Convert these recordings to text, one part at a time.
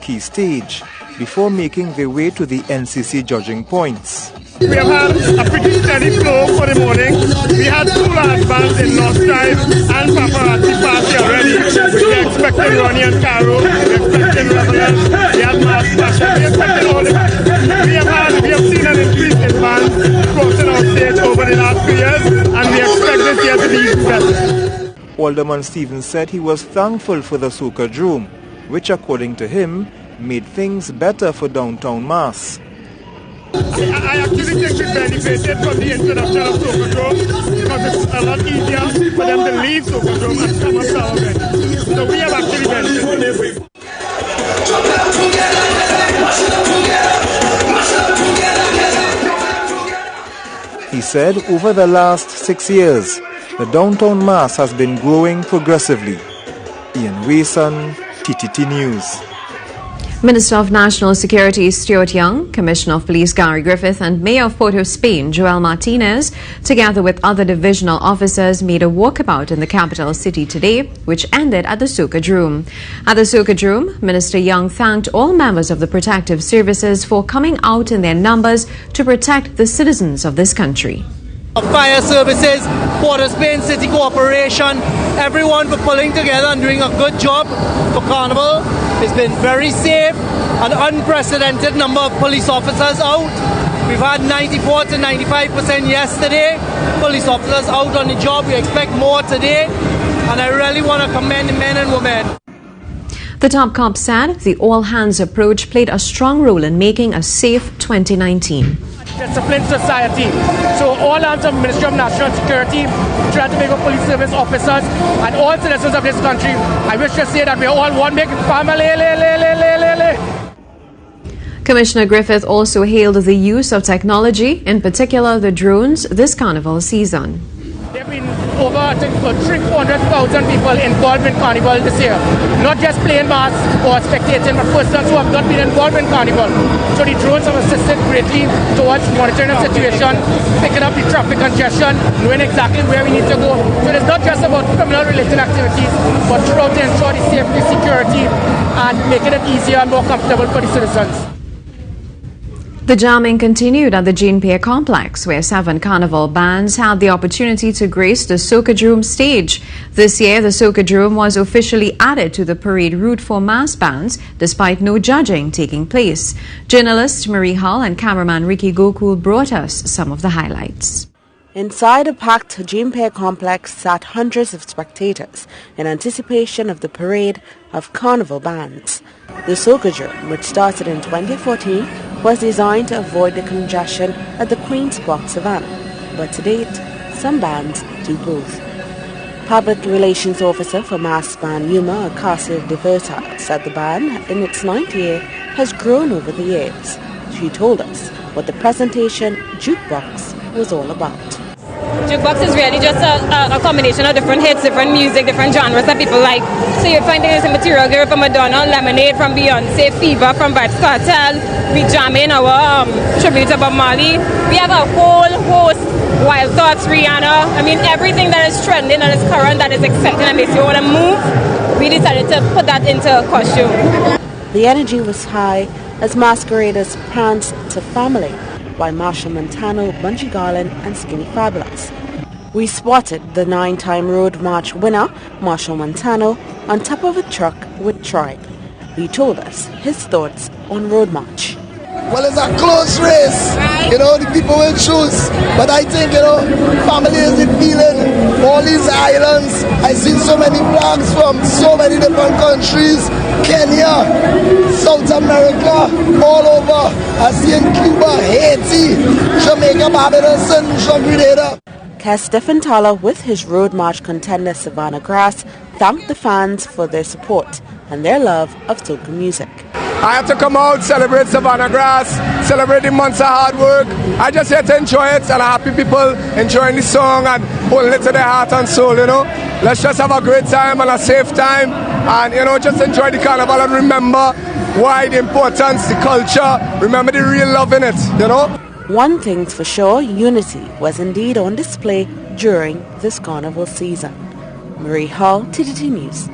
marquee stage before making their way to the NCC judging points. We have had a pretty steady flow for the morning. We had 2 large bands in Lost Time and Paparazzi Party already. We're expecting Ronnie and Caro. We're expecting Revelers. We had Mass Fashion. We're expecting all the we have seen an increase in bands crossing our stage over the last few years, and we expect this year to be even better. Alderman Stevens said he was thankful for the Soca Drum, which according to him made things better for downtown Mass. I actually think we benefited from the introduction of Soca Drum because it's a lot easier for them to leave Soca Drum and come up Tobago. So we have actually benefited. He said over the last 6 years, the downtown Mass has been growing progressively. Ian Wayson, TTT News. Minister of National Security Stuart Young, Commissioner of Police Gary Griffith and Mayor of Port of Spain Joel Martinez, together with other divisional officers, made a walkabout in the capital city today, which ended at the Soca Drum. At the Soca Drum, Minister Young thanked all members of the protective services for coming out in their numbers to protect the citizens of this country. Fire services, Port of Spain City Corporation, everyone for pulling together and doing a good job for Carnival. It's been very safe, an unprecedented number of police officers out. We've had 94 to 95% yesterday. Police officers out on the job. We expect more today, and I really want to commend the men and women. The top cop said the all-hands approach played a strong role in making a safe 2019. Disciplined society. So all arms of Ministry of National Security, Tobago Police Service officers and all citizens of this country, I wish to say that we are all one big family. Commissioner Griffith also hailed the use of technology, in particular the drones, this carnival season. There have been over 300,000 people involved in Carnival this year. Not just playing mass or spectating, but persons who have not been involved in Carnival. So the drones have assisted greatly towards monitoring the situation, picking up the traffic congestion, knowing exactly where we need to go. So it's not just about criminal-related activities, but throughout to ensure the safety, security, and making it easier and more comfortable for the citizens. The jamming continued at the Jean Pierre complex, where 7 carnival bands had the opportunity to grace the Soca Drum stage. This year, the Soca Drum was officially added to the parade route for mass bands, despite no judging taking place. Journalist Marie Hall and cameraman Ricky Gokul brought us some of the highlights. Inside a packed Jean Pierre complex sat hundreds of spectators in anticipation of the parade of carnival bands. The Soca Drum, which started in 2014, was designed to avoid the congestion at the Queen's Park, Savannah, but to date, some bands do both. Public Relations Officer for Mass Band Yuma, Acacia de Verta, said the band, in its 9th year, has grown over the years. She told us what the presentation Jukebox was all about. Jukebox is really just a combination of different hits, different music, different genres that people like. So you're finding this Material Girl from Madonna, Lemonade from Beyonce, Fever from Vybz Kartel. We jam in our tribute to Bob Marley. We have a whole host, Wild Thoughts, Rihanna. I mean, everything that is trending, that is current, that is exciting and makes you want to move. We decided to put that into a costume. The energy was high as masqueraders pranced to Family by Marshall Montano, Bungie Garlin and Skinny Fabulous. We spotted the 9-time Road March winner, Marshall Montano, on top of a truck with Tribe. He told us his thoughts on Road March. Well, it's a close race. The people will choose. But I think, family is the feeling. All these islands, I've seen so many flags from so many different countries. Kenya, South America, all over. I see in Cuba, Haiti, Jamaica, Barbados, and Grenada. Kes Defentala, with his Road March contender Savannah Grass, thanked the fans for their support and their love of soca music. I have to come out, celebrate Savannah Grass, celebrate the months of hard work. I just here to enjoy it, and happy people enjoying the song and holding it to their heart and soul, Let's just have a great time and a safe time, and, just enjoy the carnival and remember why the importance, the culture, remember the real love in it, One thing's for sure, unity was indeed on display during this carnival season. Marie Hall, TTT News.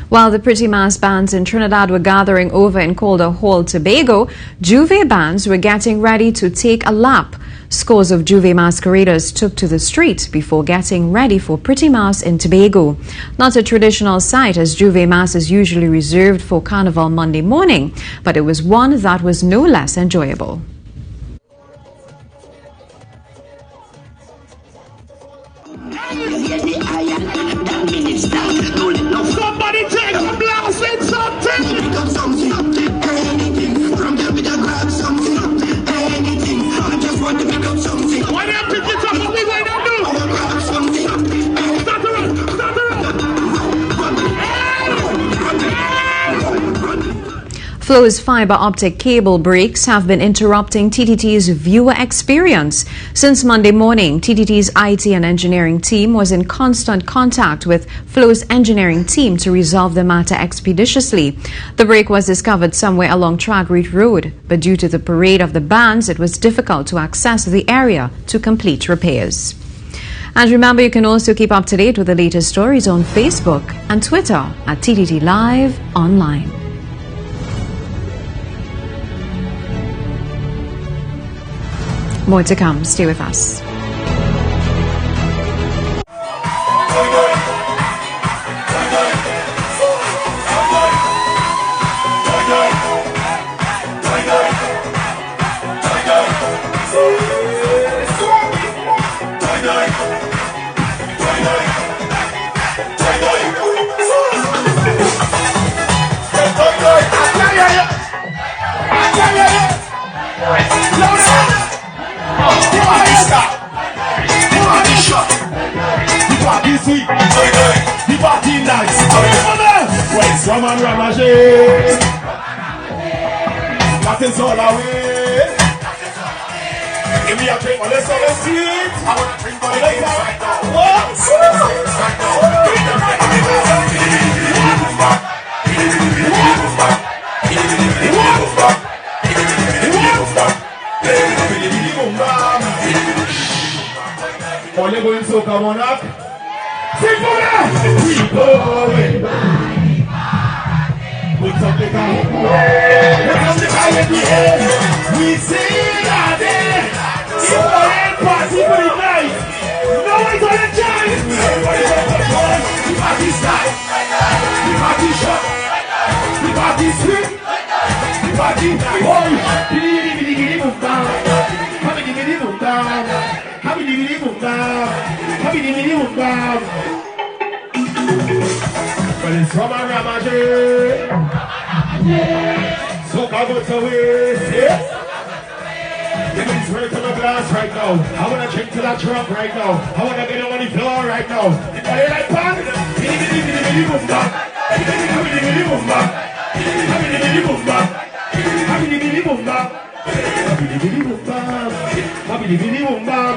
While the Pretty Mass bands in Trinidad were gathering over in Calder Hall, Tobago, Juve bands were getting ready to take a lap. Scores of Juve masqueraders took to the street before getting ready for Pretty Mass in Tobago. Not a traditional sight, as Juve Mass is usually reserved for Carnival Monday morning, but it was one that was no less enjoyable. Somebody take a blast with something. Pick up something, anything. From there we just grab something, anything. I just want to pick up something. Why don't you pick it up? What we going to do? I grab something. Start the run, start the run. Flow's fiber optic cable breaks have been interrupting TTT's viewer experience. Since Monday morning, TTT's IT and engineering team was in constant contact with Flow's engineering team to resolve the matter expeditiously. The break was discovered somewhere along Tragreet Road, but due to the parade of the bands, it was difficult to access the area to complete repairs. And remember, you can also keep up to date with the latest stories on Facebook and Twitter at TTT Live Online. More to come. Stay with us. The party nice. From and Ramage. That is all away. Give me a drink, let's go, let's see it. I want to drink, but let's go. What? All you're going so come on up. Sing for that! We going. Put up the car. Put up the car in the air. We sing out there. It's a end party for the night. No one's on the chance. Everybody's on the phone. The party's night. The party shot. The party sweet. The party night. Oh, giddy boom down. Giddy boom down. Giddy boom down. Giddy boom down. But it's from a Ramage. So I go to waste, yeah? Give me swear to my glass right now. I wanna drink to that drunk right now. I wanna get on the floor right now. Are you like pan? Giddy boom down. Giddy boom down. Giddy boom down. Giddy boom down. Giddy boom down. Giddy boom down.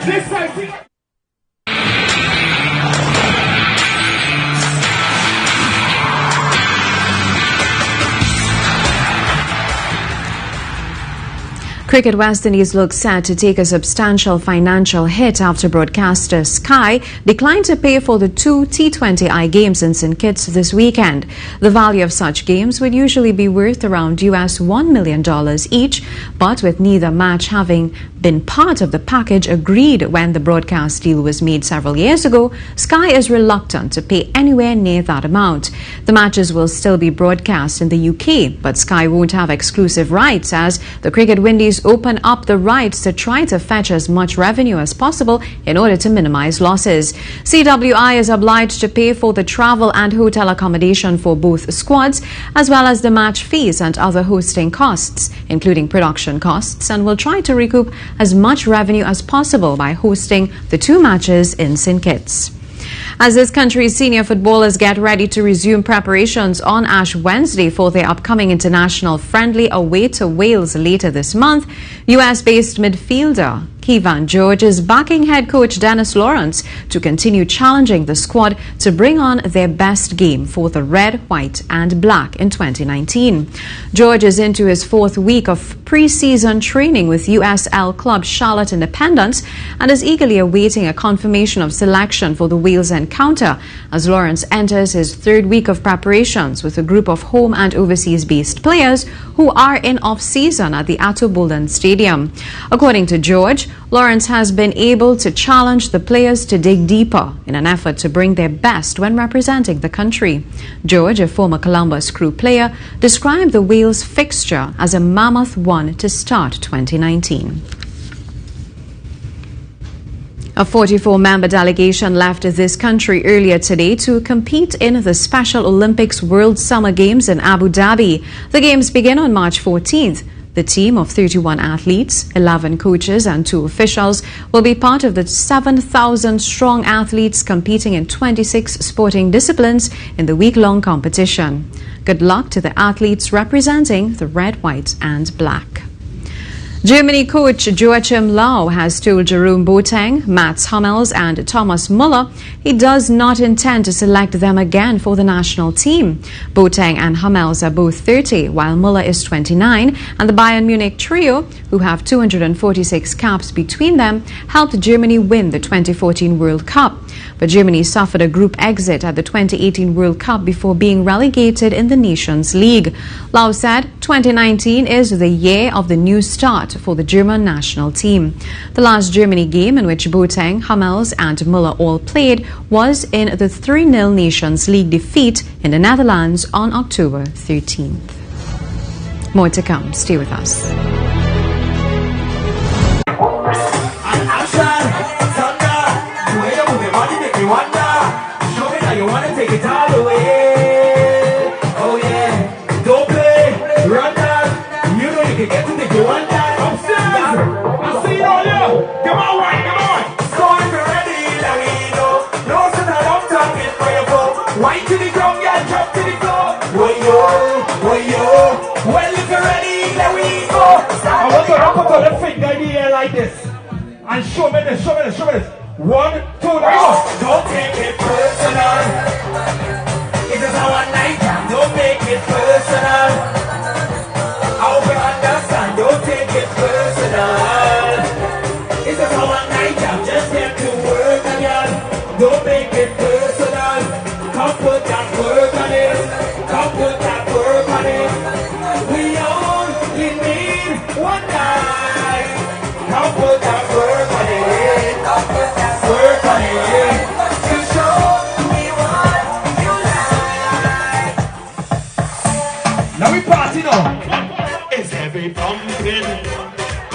This side. Cricket West Indies looks set to take a substantial financial hit after broadcaster Sky declined to pay for the 2 T20I games in St. Kitts this weekend. The value of such games would usually be worth around US $1 million each, but with neither match having been part of the package agreed when the broadcast deal was made several years ago, Sky is reluctant to pay anywhere near that amount. The matches will still be broadcast in the UK, but Sky won't have exclusive rights as the Cricket Windies open up the rights to try to fetch as much revenue as possible in order to minimize losses. CWI is obliged to pay for the travel and hotel accommodation for both squads, as well as the match fees and other hosting costs, including production costs, and will try to recoup as much revenue as possible by hosting the 2 matches in St. Kitts. As this country's senior footballers get ready to resume preparations on Ash Wednesday for their upcoming international friendly away to Wales later this month, US-based midfielder Kevan George is backing head coach Dennis Lawrence to continue challenging the squad to bring on their best game for the red, white and black in 2019. George is into his 4th week of pre-season training with USL club Charlotte Independence and is eagerly awaiting a confirmation of selection for the Wales encounter as Lawrence enters his 3rd week of preparations with a group of home and overseas-based players who are in off-season at the Atto Boldon Stadium. According to George, Lawrence has been able to challenge the players to dig deeper in an effort to bring their best when representing the country. George, a former Columbus Crew player, described the Wales fixture as a mammoth one to start 2019. A 44-member delegation left this country earlier today to compete in the Special Olympics World Summer Games in Abu Dhabi. The Games begin on March 14th. The team of 31 athletes, 11 coaches and 2 officials will be part of the 7,000-strong athletes competing in 26 sporting disciplines in the week-long competition. Good luck to the athletes representing the red, white and black. Germany coach Joachim Löw has told Jerome Boateng, Mats Hummels and Thomas Müller he does not intend to select them again for the national team. Boateng and Hummels are both 30, while Müller is 29, and the Bayern Munich trio, who have 246 caps between them, helped Germany win the 2014 World Cup. But Germany suffered a group exit at the 2018 World Cup before being relegated in the Nations League. Löw said 2019 is the year of the new start for the German national team. The last Germany game in which Boateng, Hummels and Müller all played was in the 3-0 Nations League defeat in the Netherlands on October 13th. More to come. Stay with us. Like this and show me this. 1, 2, 3, go. Don't take it personal. It is our night. Don't make it personal. I hope you understand. Don't take it personal. It is our night. I'm just here to work again. Don't make it personal. Come put that work on it. Come put that work on it. We only need one night. Come put that work on it. Work on it. To show me what you like. Now we party now. It's every pumpkin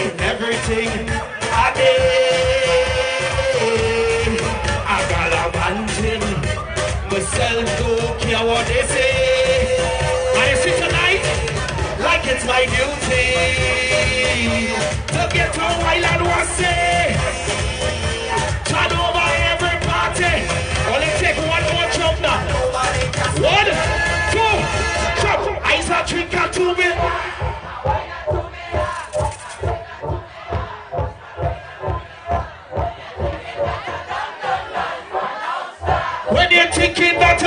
in everything I did. I got a wanting myself, don't care what they say. And I see tonight like it's my duty to get on while I don't say. Turn over every party. Only take one more jump now. 1, 2, jump. Ice a drink and 2 minutes. When you're thinking that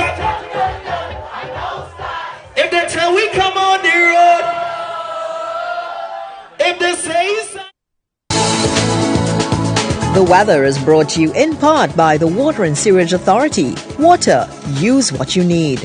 if they tell we come on the road, if they say so. The weather is brought to you in part by the Water and Sewerage Authority. Water, use what you need.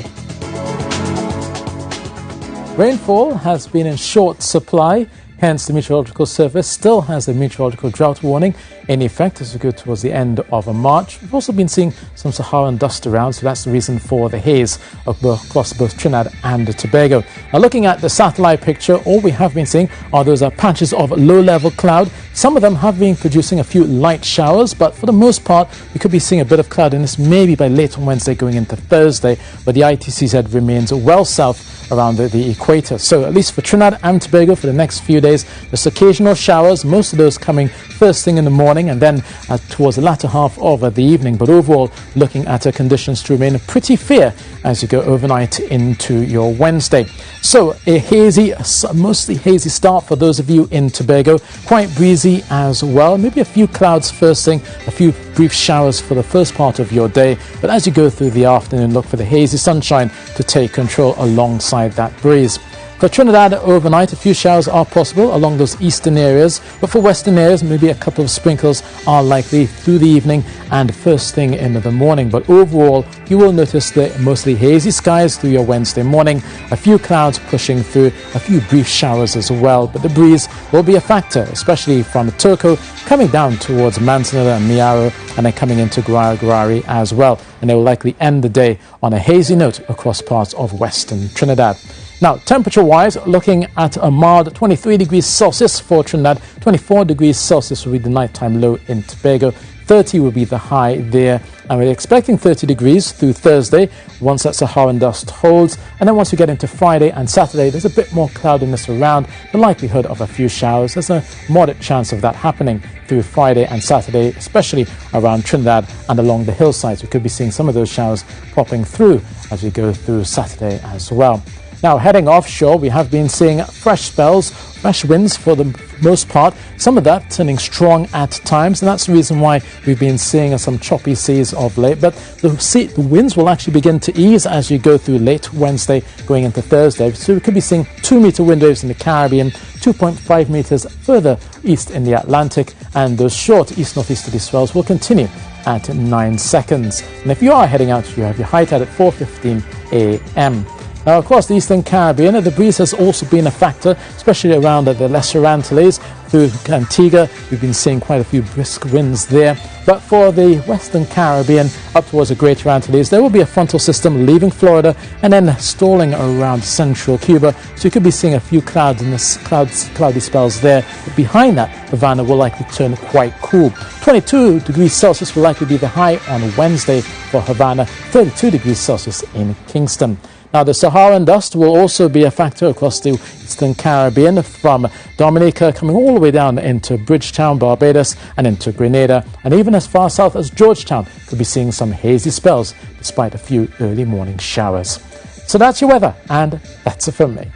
Rainfall has been in short supply, hence the Meteorological Service still has a meteorological drought warning in effect as we go towards the end of March. We've also been seeing some Saharan dust around, so that's the reason for the haze across both Trinidad and Tobago. Now, looking at the satellite picture, all we have been seeing are those patches of low-level cloud. Some of them have been producing a few light showers, but for the most part, we could be seeing a bit of cloudiness maybe by late on Wednesday going into Thursday, but the ITCZ remains well south around the equator. So at least for Trinidad and Tobago for the next few days, Saturdays, just occasional showers, most of those coming first thing in the morning and then towards the latter half of the evening. But overall, looking at conditions to remain pretty fair as you go overnight into your Wednesday. So a hazy, mostly hazy start for those of you in Tobago. Quite breezy as well. Maybe a few clouds first thing, a few brief showers for the first part of your day. But as you go through the afternoon, look for the hazy sunshine to take control alongside that breeze. For Trinidad overnight, a few showers are possible along those eastern areas, but for western areas, maybe a couple of sprinkles are likely through the evening and first thing in the morning. But overall, you will notice the mostly hazy skies through your Wednesday morning, a few clouds pushing through, a few brief showers as well. But the breeze will be a factor, especially from Turco coming down towards Manzanilla and Miaro and then coming into Guarari as well. And they will likely end the day on a hazy note across parts of western Trinidad. Now, temperature-wise, looking at a mild 23 degrees Celsius for Trinidad, 24 degrees Celsius will be the nighttime low in Tobago, 30 will be the high there, and we're expecting 30 degrees through Thursday once that Saharan dust holds, and then once we get into Friday and Saturday, there's a bit more cloudiness around, the likelihood of a few showers. There's a moderate chance of that happening through Friday and Saturday, especially around Trinidad and along the hillsides. We could be seeing some of those showers popping through as we go through Saturday as well. Now, heading offshore, we have been seeing fresh spells, fresh winds for the most part, some of that turning strong at times, and that's the reason why we've been seeing some choppy seas of late. But the winds will actually begin to ease as you go through late Wednesday going into Thursday. So we could be seeing 2-meter wind waves in the Caribbean, 2.5 meters further east in the Atlantic, and those short east-northeasterly swells will continue at 9 seconds. And if you are heading out, you have your high tide at 4:15 a.m. Now, across the Eastern Caribbean, the breeze has also been a factor, especially around the Lesser Antilles. Through Antigua, we've been seeing quite a few brisk winds there. But for the Western Caribbean, up towards the Greater Antilles, there will be a frontal system leaving Florida and then stalling around central Cuba. So you could be seeing a few cloudy spells there. But behind that, Verna will likely turn quite cool. 22 degrees Celsius will likely be the high on Wednesday for Havana, 32 degrees Celsius in Kingston. Now, the Saharan dust will also be a factor across the Eastern Caribbean, from Dominica coming all the way down into Bridgetown, Barbados, and into Grenada, and even as far south as Georgetown could be seeing some hazy spells despite a few early morning showers. So that's your weather, and that's it from me.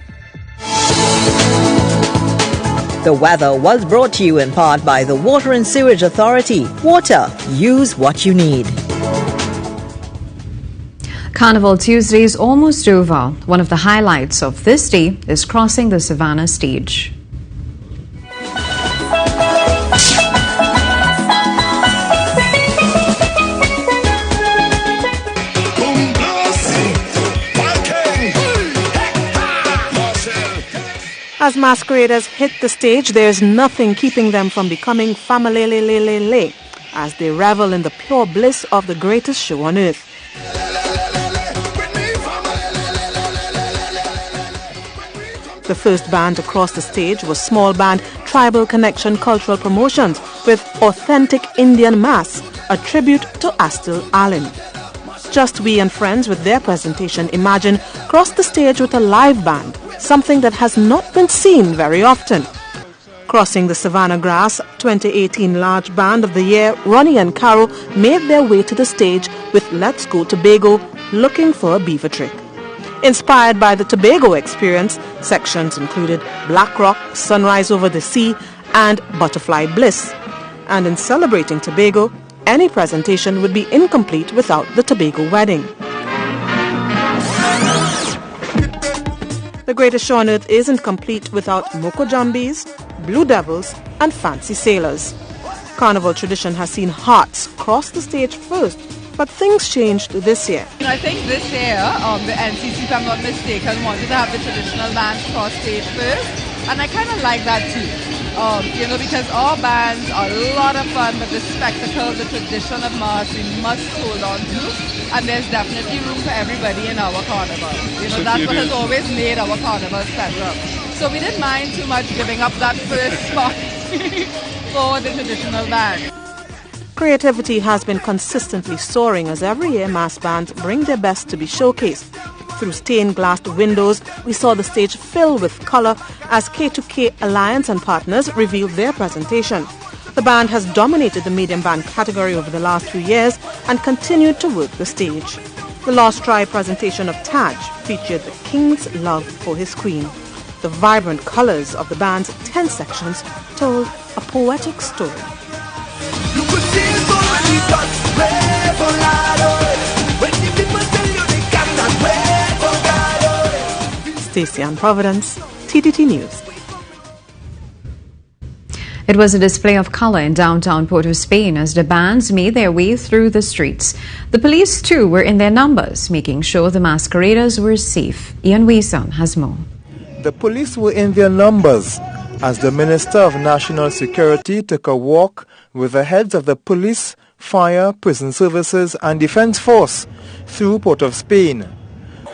The weather was brought to you in part by the Water and Sewage Authority. Water, use what you need. Carnival Tuesday is almost over. One of the highlights of this day is crossing the Savannah stage. As masqueraders hit the stage, there's nothing keeping them from becoming family as they revel in the pure bliss of the greatest show on earth. The first band to cross the stage was small band Tribal Connection Cultural Promotions with Authentic Indian Mass, a tribute to Astil Allen. Just We and Friends with their presentation Imagine crossed the stage with a live band, something that has not been seen very often. Crossing the Savannah grass, 2018 Large Band of the Year, Ronnie and Caro made their way to the stage with Let's Go Tobago, Looking for a Beaver Trick. Inspired by the Tobago experience, sections included Black Rock, Sunrise Over the Sea, and Butterfly Bliss. And in celebrating Tobago, any presentation would be incomplete without the Tobago Wedding. The Greatest Show on Earth isn't complete without Moko Jumbies, Blue Devils, and Fancy Sailors. Carnival tradition has seen hearts cross the stage first, but things changed this year. I think this year, the NCC, if I'm not mistaken, wanted to have the traditional bands cross stage first, and I kind of like that too. Because all bands are a lot of fun, but the spectacle, the tradition of mass, we must hold on to, and there's definitely room for everybody in our carnival. That's what has always made our carnival special. So we didn't mind too much giving up that first spot for the traditional band. Creativity has been consistently soaring as every year mass bands bring their best to be showcased. Through stained glass windows, we saw the stage fill with color as K2K Alliance and partners revealed their presentation. The band has dominated the medium band category over the last few years and continued to work the stage. The Lost Tribe presentation of Taj featured the king's love for his queen. The vibrant colors of the band's 10 sections told a poetic story. Stacey Ann Providence, TTT News. It was a display of colour in downtown Port of Spain as the bands made their way through the streets. The police too were in their numbers, making sure the masqueraders were safe. Ian Wason has more. The police were in their numbers as the Minister of National Security took a walk with the heads of the police, fire, prison services and defence force through Port of Spain.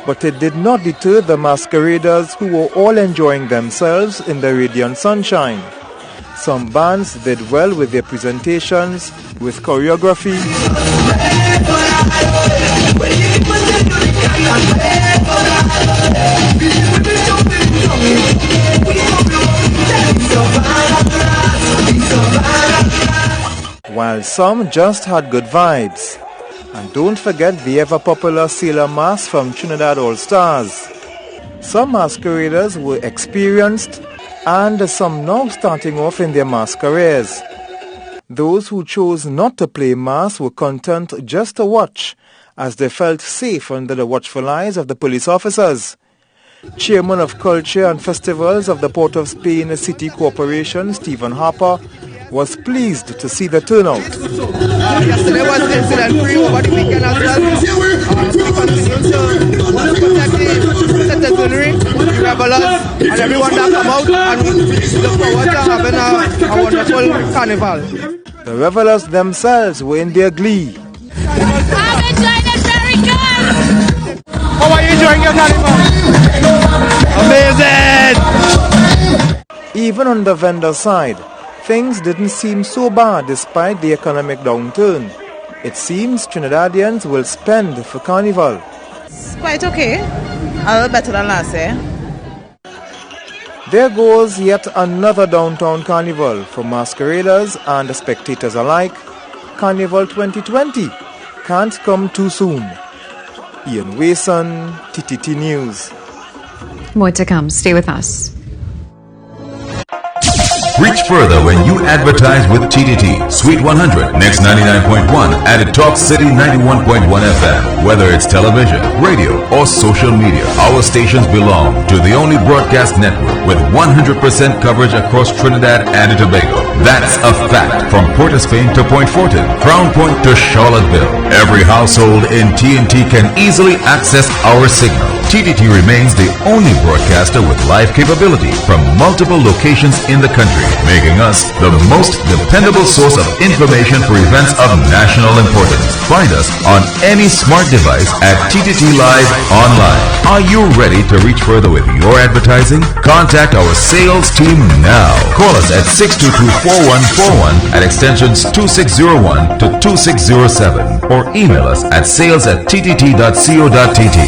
But it did not deter the masqueraders who were all enjoying themselves in the radiant sunshine. Some bands did well with their presentations, with choreography, while some just had good vibes. And don't forget the ever-popular Sailor Mask from Trinidad All-Stars. Some masqueraders were experienced and some now starting off in their mask careers. Those who chose not to play mask were content just to watch, as they felt safe under the watchful eyes of the police officers. Chairman of Culture and Festivals of the Port of Spain City Corporation, Stephen Harper, was pleased to see the turnout. Yesterday was incident-free over the weekend as well. Citizenry, revelers, and everyone that come out, and we look forward to having a wonderful carnival. The revelers themselves were in their glee. I'm enjoying it very good! How are you enjoying your carnival? Amazing! Even on the vendor side, things didn't seem so bad despite the economic downturn. It seems Trinidadians will spend for Carnival. It's quite okay. A little better than last year. There goes yet another downtown Carnival for masqueraders and spectators alike. Carnival 2020 can't come too soon. Ian Wason, TTT News. More to come. Stay with us. Reach further when you advertise with TTT. Suite 100, Next 99.1, and at Talk City 91.1 FM. Whether it's television, radio, or social media, our stations belong to the only broadcast network with 100% coverage across Trinidad and Tobago. That's a fact. From Port of Spain to Point Fortin, Crown Point to Charlottesville, every household in TNT can easily access our signal. TTT remains the only broadcaster with live capability from multiple locations in the country, making us the most dependable source of information for events of national importance. Find us on any smart device at TTT Live Online. Are you ready to reach further with your advertising? Contact our sales team now. Call us at 622-4141 at extensions 2601 to 2607 or email us at sales@ttt.co.tt.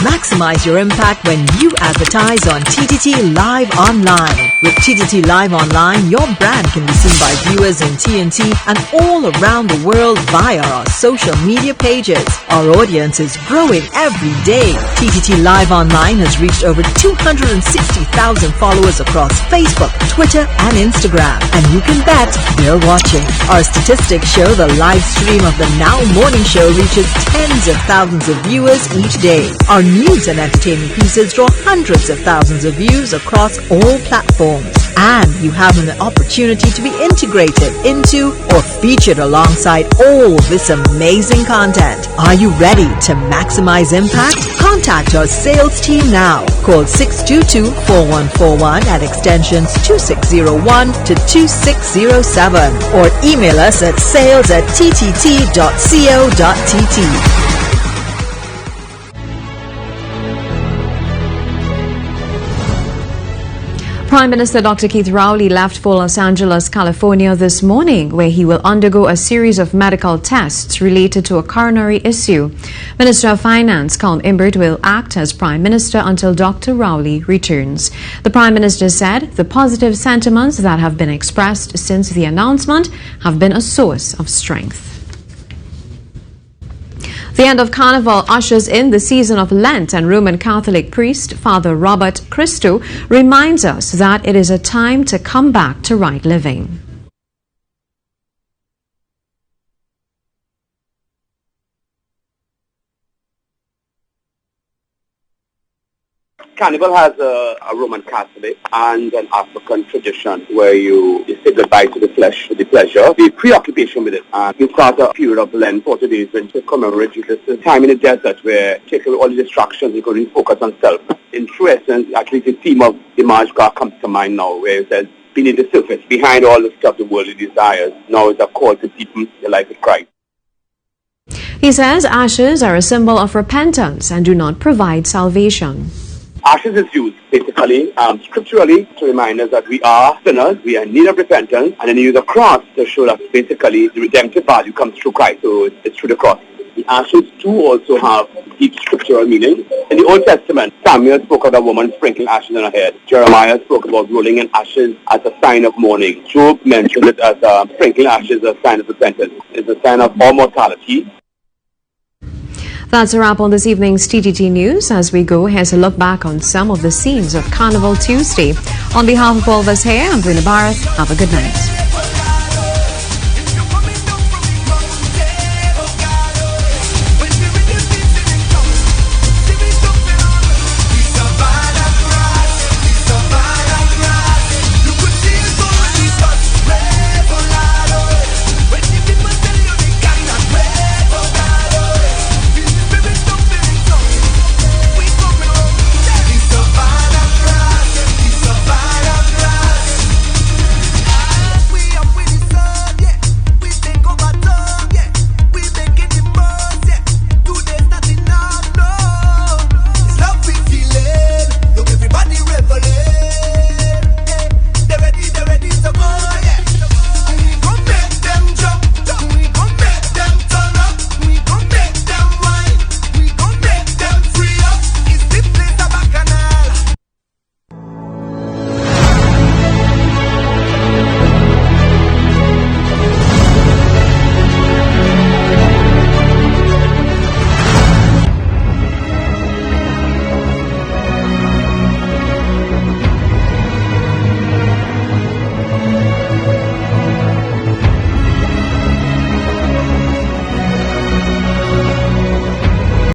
Maximize your impact when you advertise on TTT Live Online. With TTT Live Online, your brand can be seen by viewers in TNT and all around the world via our social media pages. Our audience is growing every day. TTT Live Online has reached over 260,000 followers across Facebook, Twitter, and Instagram. And you can bet they're watching. Our statistics show the live stream of the Now Morning Show reaches tens of thousands of viewers each day. Our news and entertainment pieces draw hundreds of thousands of views across all platforms. And you have an opportunity to be integrated into or featured alongside all this amazing content. Are you ready to maximize impact? Contact our sales team now. Call 622-4141 at extensions 2601 to 2607 or email us at sales@ttt.co.tt. Prime Minister Dr. Keith Rowley left for Los Angeles, California this morning, where he will undergo a series of medical tests related to a coronary issue. Minister of Finance Colm Imbert will act as Prime Minister until Dr. Rowley returns. The Prime Minister said the positive sentiments that have been expressed since the announcement have been a source of strength. The end of Carnival ushers in the season of Lent, and Roman Catholic priest Father Robert Christo reminds us that it is a time to come back to right living. Carnival has a Roman Catholic and an African tradition where you say goodbye to the flesh, to the pleasure, the preoccupation with it. And you start a period of Lent, 40 days, when to commemorate Jesus, a time in the desert where take away all the distractions, you can really focus on self. In true essence, at least the theme of the march car comes to mind now, where it says, beneath the surface, behind all the stuff the worldly desires, now is a call to deepen the life of Christ. He says ashes are a symbol of repentance and do not provide salvation. Ashes is used basically, scripturally, to remind us that we are sinners, we are in need of repentance, and then you use a cross to show that basically the redemptive value comes through Christ, so it's through the cross. The ashes too also have deep scriptural meaning. In the Old Testament, Samuel spoke of a woman sprinkling ashes on her head. Jeremiah spoke about rolling in ashes as a sign of mourning. Job mentioned it as sprinkling ashes as a sign of repentance. It's a sign of all mortality. That's a wrap on this evening's TTT News. As we go, here's a look back on some of the scenes of Carnival Tuesday. On behalf of all of us here, I'm Verna. Bharath. Have a good night.